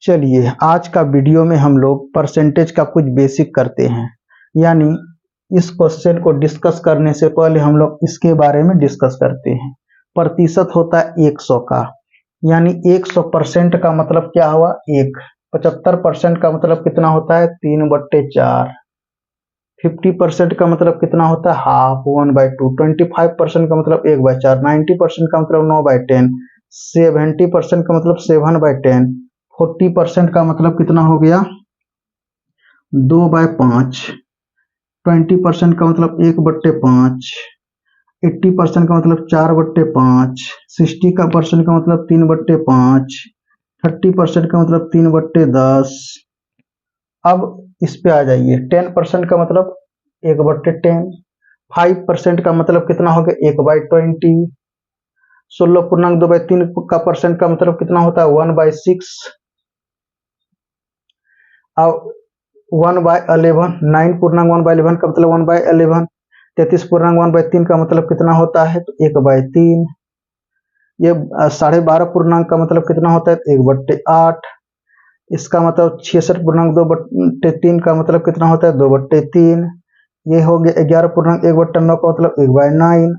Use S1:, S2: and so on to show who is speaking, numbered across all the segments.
S1: चलिए आज का वीडियो में हम लोग परसेंटेज का कुछ बेसिक करते हैं। यानी इस क्वेश्चन को डिस्कस करने से पहले हम लोग इसके बारे में डिस्कस करते हैं। प्रतिशत होता है 100 का, यानी 100% का मतलब क्या हुआ 1। 75% का मतलब कितना होता है 3/4। 50% का मतलब कितना होता है हाफ 1/2। 25% का मतलब 1/4। 90% का मतलब 9/10। 70% का मतलब 7/10। 40% का मतलब कितना हो गया 2/5। 20% का मतलब 1/5। 80% का मतलब 4/5। 60% का मतलब 3/5। 30% का मतलब 3/10। अब इस पे आ जाइए। 10% का मतलब 1/10। 5% का मतलब कितना हो गया 1/20। 16.2/3 का परसेंट का मतलब कितना होता है 1/6। अब 1/11। 9.1/11 का मतलब 1/11। 33.1/3 का मतलब कितना होता है तो 1/3। ये 12.5 पूर्णांक का मतलब कितना होता है 1/8। इसका मतलब 66.2/3 का मतलब कितना होता है 2/3। ये हो गया 11.1/9 का मतलब 1/9।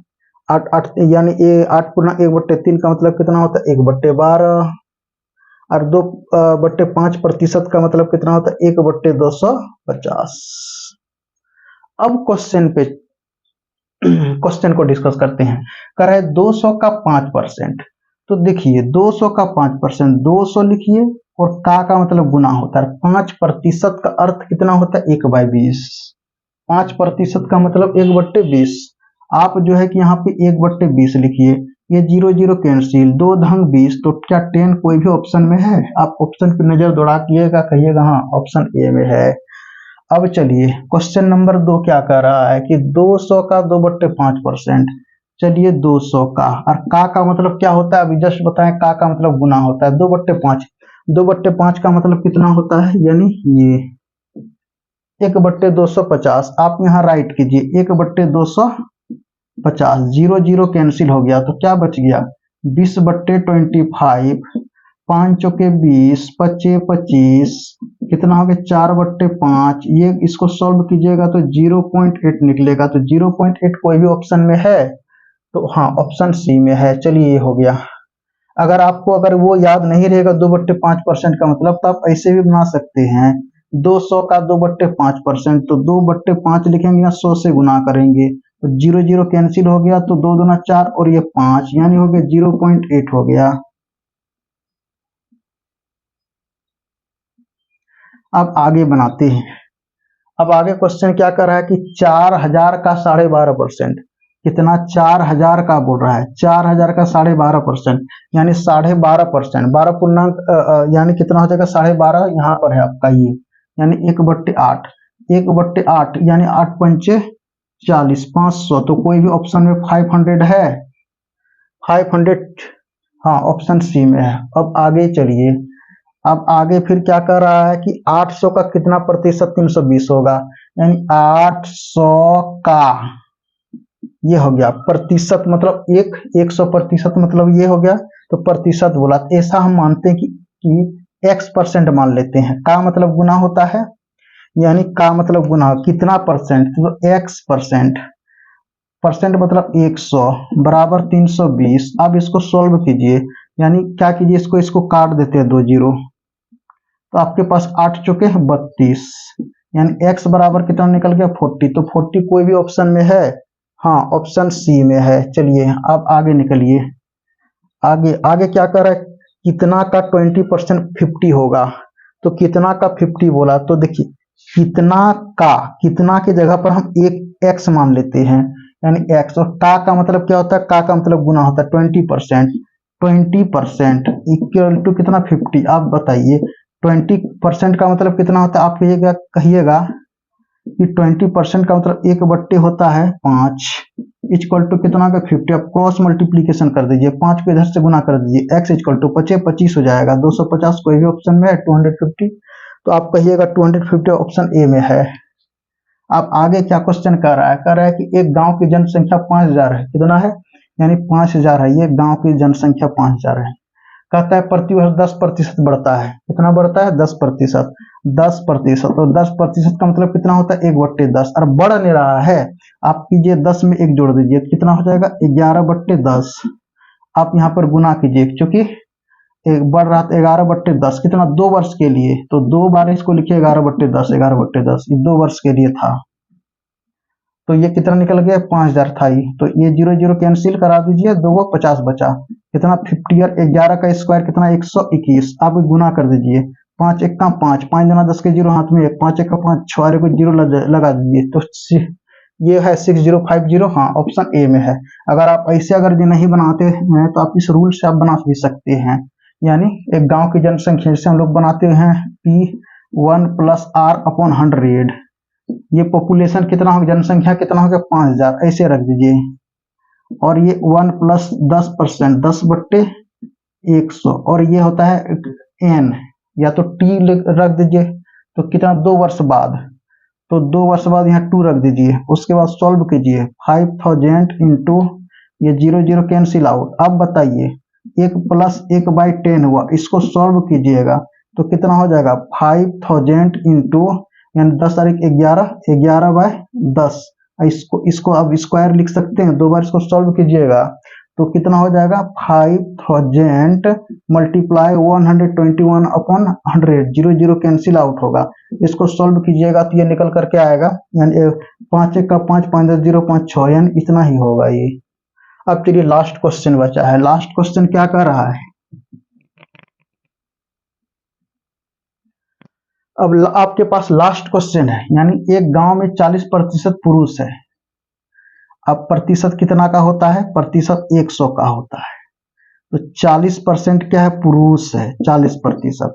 S1: 8 यानी ये 8.1/3 का मतलब कितना होता है 1/12। और 2/5% का मतलब कितना होता है 1/250। अब क्वेश्चन को डिस्कस करते हैं। कह रहा है 200 का 5%। तो देखिए 200 का 5%, 200 लिखिए और का मतलब गुना होता है। 5% का अर्थ कितना होता है 1/20। 5% का मतलब 1/20। आप जो है कि यहाँ पे 1/20 लिखिए। ये 0 0 कैंसिल, 2 ढंग 20। तो क्या 10 कोई भी ऑप्शन में है? आप ऑप्शन की नजर दौड़ाइएगा, कहिएगा हाँ ऑप्शन ए में है। अब चलिए क्वेश्चन नंबर 2 क्या कह रहा है कि 200 का 2/5%। चलिए 200 का और का मतलब क्या होता है अभी जस्ट बताएं। का मतलब गुना होता है 2/5। 2/5 का मतलब कितना होता है यानी ये 1/250। आप यहाँ राइट कीजिए 1/250। 0 0 कैंसिल हो गया तो क्या बच गया 20/25। 5 चौके 20, 25 25 कितना हो गया 4/5। ये इसको सॉल्व कीजिएगा तो 0.8 निकलेगा। तो 0.8 कोई भी ऑप्शन में है तो हाँ ऑप्शन सी में है। चलिए ये हो गया। अगर आपको अगर वो याद नहीं रहेगा 2/5% का मतलब तो आप ऐसे भी बना सकते हैं। 200 का 2/5% तो 2/5 लिखेंगे या 100 से गुना करेंगे तो 0 0 कैंसिल हो गया तो 2 दूना 4 और ये 5 यानी हो गया 0.8 हो गया। अब आगे बनाते हैं। अब आगे क्वेश्चन क्या कर रहा है कि 4000 का 12.5%। कितना 4000 का बोल रहा है 4000 का 12.5% यानी 12.5%। 12 पूर्णांक यानी कितना हो जाएगा 12.5 यहाँ पर है आपका ये यानी 1/8। 1/8 यानी 8×5 40। 500 तो कोई भी ऑप्शन में 500 है 500। हाँ ऑप्शन सी में है। अब आगे चलिए। अब आगे फिर क्या कर रहा है कि 800 का कितना प्रतिशत 320 होगा यानी 800 का ये हो गया प्रतिशत मतलब 100% मतलब ये हो गया तो प्रतिशत बोला। तो ऐसा हम मानते हैं कि x% मान लेते हैं। का मतलब गुना होता है यानी का मतलब गुना कितना परसेंट तो x%। परसेंट मतलब 100 बराबर 320। अब इसको सॉल्व कीजिए यानी क्या कीजिए इसको इसको काट देते हैं 2 जीरो तो आपके पास 8 चुके हैं 32 यानी x बराबर कितना निकल गया 40। तो 40 कोई भी ऑप्शन में है हाँ ऑप्शन सी में है। चलिए अब आगे निकलिए। आगे आगे क्या कर रहा है कितना का 20% 50 होगा। तो कितना का 50 बोला तो देखिए कितना की जगह पर हम एक x मान लेते हैं यानी x। और का मतलब क्या होता है का मतलब गुना होता है 20%। 20% इक्वल टू कितना 50। आप बताइए 20% का मतलब कितना होता है आप कहिएगा कि 20% का मतलब 1/5 होता है 5 इक्वल टू कितना का 50। आप क्रॉस मल्टीप्लीकेशन कर दीजिए 5 को इधर से गुना कर दीजिए x इक्वल टू 25 25 हो जाएगा 250 कोई भी ऑप्शन में है 250। तो आप कहिएगा 250 ऑप्शन ए में है। अब आगे क्या क्वेश्चन कर रहा है कह रहा है कि एक गांव की जनसंख्या 5000 है। कितना है यानी 5000 है। ये गांव की जनसंख्या 5000 है। कहता है प्रतिवर्ष 10% बढ़ता है। कितना बढ़ता है? 10%। 10%, तो 10% का मतलब कितना होता है? 1/10। और बढ़ नहीं रहा है, आप कीजिए 10 में 1 जोड़ दीजिए, तो कितना हो जाएगा? 11/10। आप यहाँ पर गुना कीजिए, क्योंकि एक बढ़ रहा था 11/10, कितना? 2 वर्ष के लिए, तो 2 बार इसको लिखिए 11/10, 11/10, ये 2 वर्ष के लिए था। तो ये कितना निकल गया? 5000 था ही, तो ये 0 0 कैंसिल करा दीजिए, 2 को 50 बचा, कितना? 50 और 11 का स्क्वायर कितना? 121। आप गुना कर दीजिए, 5 1 का 5, 5 दुना 10 के 0 हाथ में 1, 5 1 का 5, 6 को 0 लगा दीजिए, तो ये है 6050। हाँ, ऑप्शन ए में है। अगर आप ऐसे अगर ये नहीं बनाते हैं तो आप इस रूल से आप बना भी सकते हैं, यानी एक गांव की जनसंख्या से हम लोग बनाते हैं P1 + R/100। ये पॉपुलेशन कितना होगा? जनसंख्या कितना होगा? 5000, ऐसे रख दीजिए। और ये 1 + 10%, 10/100, और ये होता है n, या तो t रख दीजिए, तो कितना? 2 वर्ष बाद, तो 2 वर्ष बाद यहाँ 2 रख दीजिए। उसके बाद सॉल्व कीजिए, 5000 इंटू ये 0 0 कैंसिल आउट। अब बताइए 1 + 1/10 हुआ, इसको सॉल्व कीजिएगा तो कितना हो जाएगा? 5000 इंटू, यानी 10 तारीख 11, 11/10। इसको अब स्क्वायर लिख सकते हैं, 2 बार इसको सॉल्व कीजिएगा तो कितना हो जाएगा? 5000 मल्टीप्लाई 121/100, 0 0 कैंसिल आउट होगा। इसको सॉल्व कीजिएगा तो ये निकल करके आएगा, यानी 5 1 का 5, 5 10 0 5 6, यानी इतना ही होगा ये। अब चलिए लास्ट क्वेश्चन बचा है। लास्ट क्वेश्चन क्या कर रहा है? अब आपके पास लास्ट क्वेश्चन है, यानी एक गांव में 40% पुरुष है। अब प्रतिशत कितना का होता है? प्रतिशत 100 का होता है। तो 40% क्या है? पुरुष है, 40%।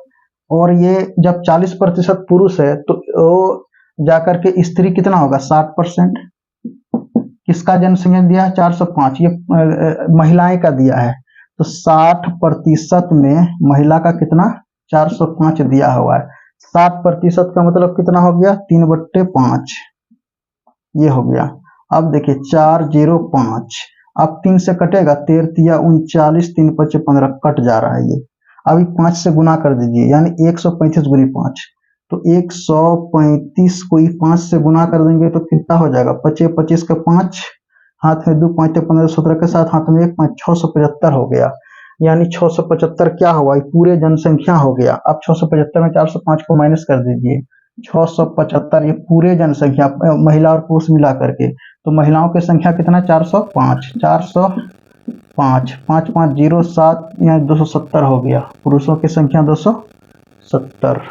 S1: और ये जब 40% पुरुष है तो वो जाकर के स्त्री कितना होगा? 60%। किसका जनसंख्या दिया है? 405। ये महिलाएं का दिया है, तो 60% में महिला का कितना? 405 दिया हुआ है। 60% का मतलब कितना हो गया? 3/5, ये हो गया। अब देखिए 405, अब 3 से कटेगा, 13 तिया 39, 3 5 15, कट जा रहा है ये। अभी 5 से गुना कर दीजिए, यानी 135 गुनी 5, तो 135 को 5 से गुना कर देंगे तो कितना हो जाएगा? 25 25 का 5, हाथ में 2, 5 15 17 के साथ हाथ में 1, 5 675 हो गया। यानी 675 क्या हुआ? पूरे जनसंख्या हो गया। अब 675 में 405 को माइनस कर दीजिए, 675 ये पूरे जनसंख्या महिला और पुरुष मिला करके, तो महिलाओं की संख्या कितना? 405, 405, 5 5 0 7, यहाँ 270 हो गया। पुरुषों की संख्या 270।